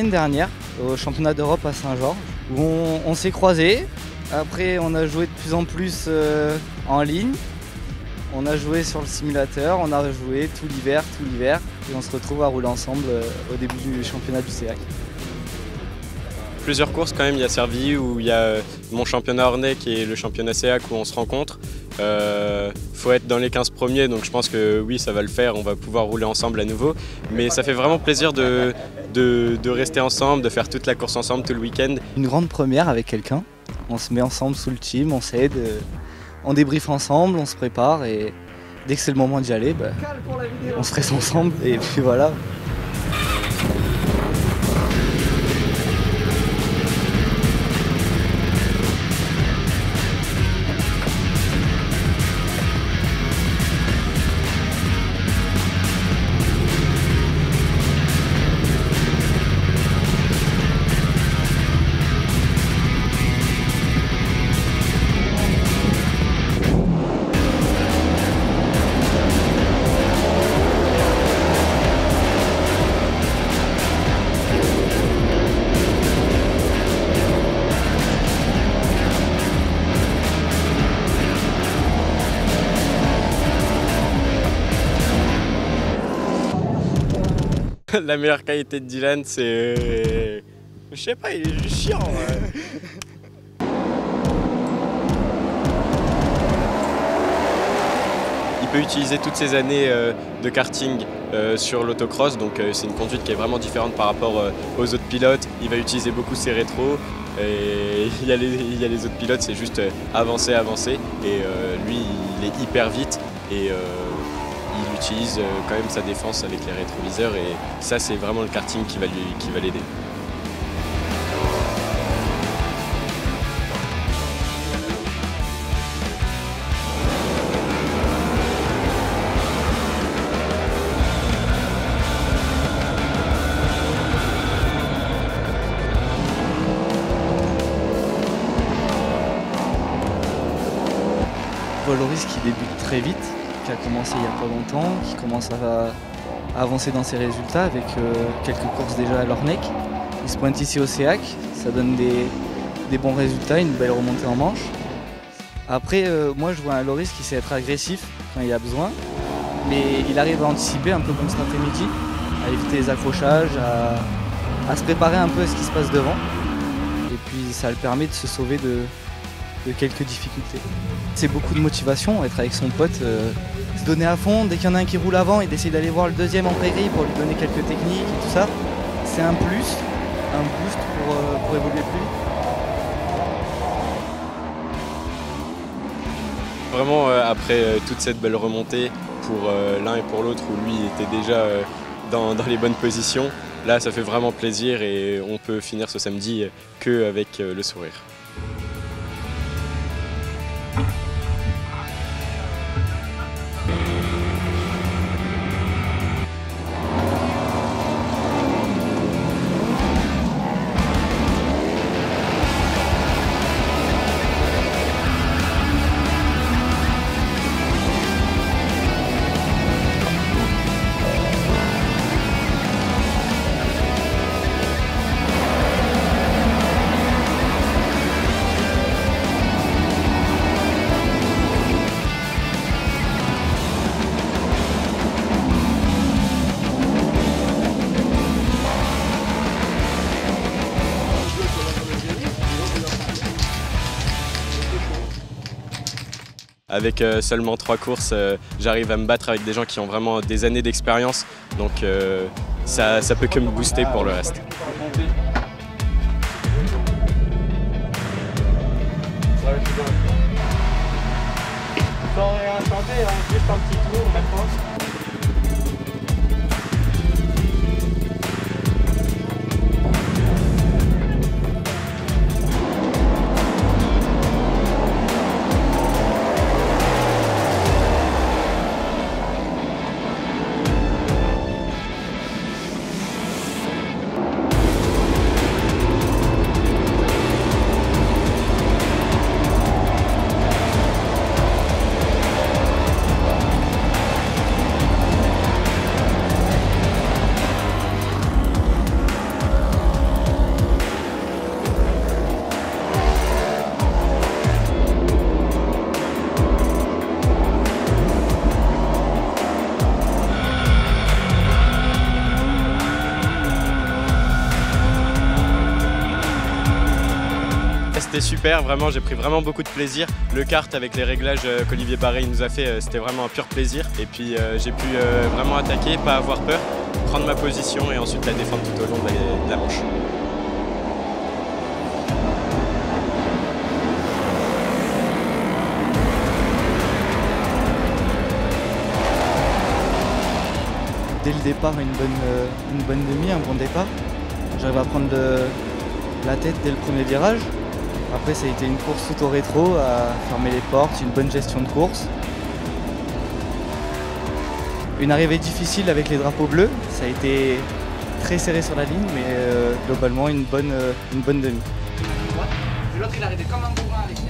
semaine dernière au championnat d'Europe à Saint-Georges où on s'est croisés. Après on a joué de plus en plus en ligne. On a joué sur le simulateur, on a joué tout l'hiver et on se retrouve à rouler ensemble au début du championnat du SEAC. Plusieurs courses quand même, il y a Cervy où il y a mon championnat Ornay qui est le championnat SEAC où on se rencontre. Faut être dans les 15 premiers, donc je pense que oui, ça va le faire, on va pouvoir rouler ensemble à nouveau. Mais ça fait vraiment plaisir de rester ensemble, de faire toute la course ensemble tout le week-end. Une grande première avec quelqu'un, on se met ensemble sous le team, on s'aide, on débriefe ensemble, on se prépare et dès que c'est le moment d'y aller, on se reste ensemble et puis voilà. La meilleure qualité de Dylan, c'est... Je sais pas, il est juste chiant. Il peut utiliser toutes ses années de karting sur l'autocross, donc c'est une conduite qui est vraiment différente par rapport aux autres pilotes. Il va utiliser beaucoup ses rétros. Et il y a les autres pilotes, c'est juste avancer. Et lui, il est hyper vite. Et il utilise quand même sa défense avec les rétroviseurs et ça c'est vraiment le karting qui va l'aider. Loris qui débute très vite, qui a commencé il n'y a pas longtemps, qui commence à avancer dans ses résultats avec quelques courses déjà à l'Ornec. Il se pointe ici au SEAC, ça donne des bons résultats, une belle remontée en manche. Après, moi je vois un Loris qui sait être agressif quand il y a besoin, mais il arrive à anticiper un peu comme cet après-midi, à éviter les accrochages, à se préparer un peu à ce qui se passe devant. Et puis ça le permet de se sauver de quelques difficultés. C'est beaucoup de motivation, être avec son pote, se donner à fond, dès qu'il y en a un qui roule avant et d'essayer d'aller voir le deuxième en prairie pour lui donner quelques techniques et tout ça. C'est un plus, un boost pour évoluer plus vite. Vraiment après toute cette belle remontée pour l'un et pour l'autre où lui était déjà dans les bonnes positions, là ça fait vraiment plaisir et on peut finir ce samedi qu'avec le sourire. Avec seulement 3 courses, j'arrive à me battre avec des gens qui ont vraiment des années d'expérience, donc ça peut que me booster pour le reste. Sans rien changer, juste un petit tour, réponse. C'était super, vraiment, j'ai pris vraiment beaucoup de plaisir. Le kart avec les réglages qu'Olivier Barré nous a fait, c'était vraiment un pur plaisir. Et puis j'ai pu vraiment attaquer, pas avoir peur, prendre ma position et ensuite la défendre tout au long de la manche. Dès le départ, une bonne demi, un bon départ. J'arrive à prendre la tête dès le premier virage. Après, ça a été une course tout au rétro, à fermer les portes, une bonne gestion de course. Une arrivée difficile avec les drapeaux bleus. Ça a été très serré sur la ligne, mais globalement, une bonne demi. L'autre, il est arrivé comme un bourrin avec elle.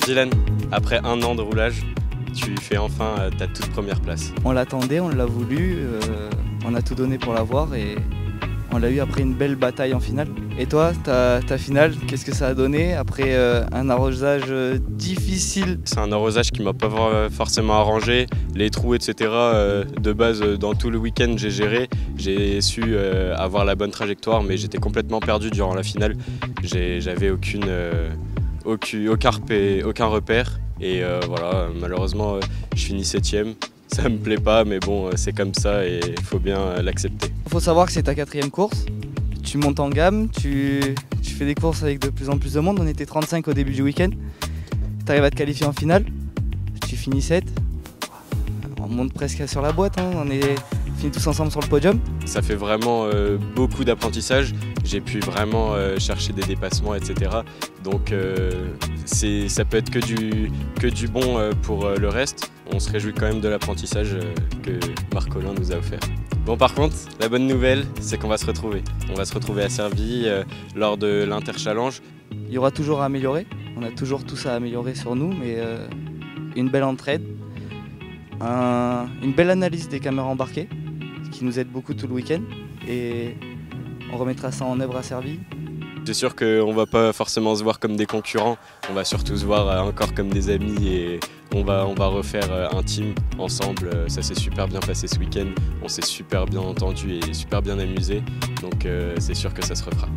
Dylan, après un an de roulage, tu fais enfin ta toute première place. On l'attendait, on l'a voulu, on a tout donné pour l'avoir et on l'a eu après une belle bataille en finale. Et toi, ta finale, qu'est-ce que ça a donné après un arrosage difficile? C'est un arrosage qui m'a pas forcément arrangé. Les trous, etc. De base, dans tout le week-end, j'ai géré. J'ai su avoir la bonne trajectoire, mais j'étais complètement perdu durant la finale. J'avais aucun repère. Et voilà, malheureusement, je finis 7e. Ça me plaît pas, mais bon, c'est comme ça et il faut bien l'accepter. Il faut savoir que c'est ta 4e course. Tu montes en gamme, tu fais des courses avec de plus en plus de monde. On était 35 au début du week-end. Tu arrives à te qualifier en finale. Tu finis 7. On monte presque sur la boîte. Hein. On finit tous ensemble sur le podium. Ça fait vraiment beaucoup d'apprentissage. J'ai pu vraiment chercher des dépassements, etc. Donc ça peut être que du bon pour le reste. On se réjouit quand même de l'apprentissage que Marc Collin nous a offert. Bon, par contre, la bonne nouvelle, c'est qu'on va se retrouver. On va se retrouver à Cergy lors de l'Inter-Challenge. Il y aura toujours à améliorer. On a toujours tout ça à améliorer sur nous, mais une belle entraide, une belle analyse des caméras embarquées, qui nous aide beaucoup tout le week-end. Et on remettra ça en œuvre à Cergy. C'est sûr qu'on ne va pas forcément se voir comme des concurrents, on va surtout se voir encore comme des amis et on va refaire un team ensemble. Ça s'est super bien passé ce week-end, on s'est super bien entendu et super bien amusé, donc c'est sûr que ça se refera.